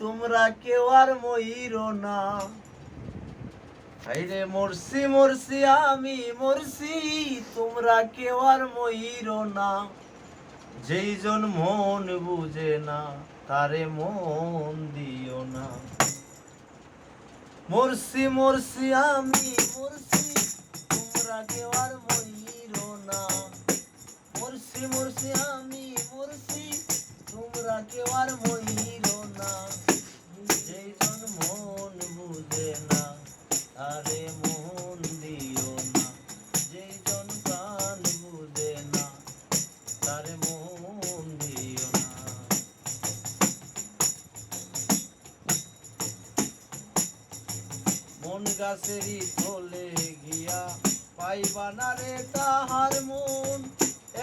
তোমরা কেউ আর মইরো না। হাইরে মরছি মরছি আমি মরছি, তোমরা কেউ আর মইরো না। যেই জন মন বুঝে না তারে মন দিও না। মরছি মরছি আমি মরছি, তোমরা কেউ আর মইরো না। মরছি মরছি আমি মরছি, তোমরা কেউ আর মইরো না। যেই জন মন বুঝে না তারে মন দিও না। যেই জন প্রাণ বুঝে না তারে মন দিও না। মন গাছেরই তলে গিয়া পাইবা না রে তাহার মন।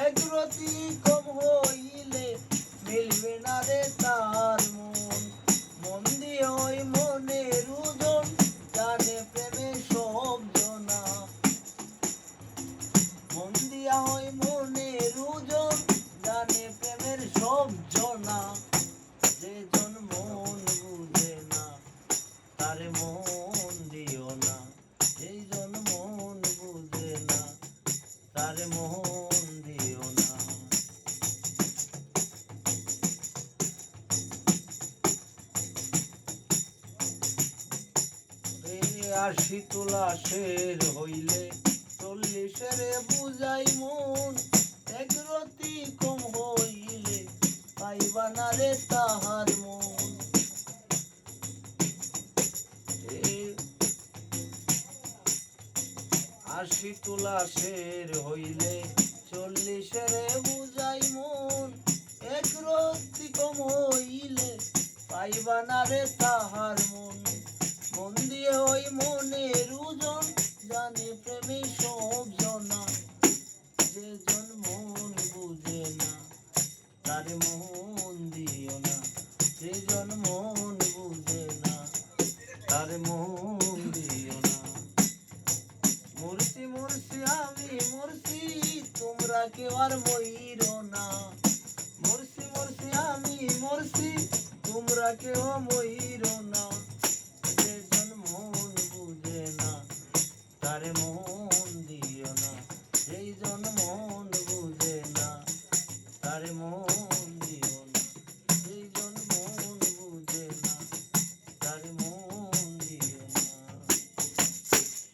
একরতি কম হইলে মিলবে না রে তার মন। মন দিয়ে ওই মনের ওজন জানে প্রেমে সব জনা। মন দিয়া ওই মনের ওজন জানে প্রেমের সব জনা। যে জন মন বুঝে না তারে মন দিও না। এই জন মন বুঝে না তারে মন দিও না। আশি তোলা শের হইলে 40 বুঝাই মন। একরতি কম হইলে পাইবা না রে তাহার মন। 80 তোলা শের হইলে 40 বুঝাই মন। একরতি কম হইলে পাইবা না রে তাহার মন। মন দিয়ে ওই মনের ওজন জানে প্রেমে সব জনা। যে জন মন বুঝে না তারে মন দিও না। যে জন মন বুঝে না তারে মন দিও না। মরছি মরছি আমি মরছি, তোমরা কেউ আর মইরো না। মরছি মরছি আমি মরছি, তোমরা কেউ মইরো না। যে জন মন বুঝে না তারে মন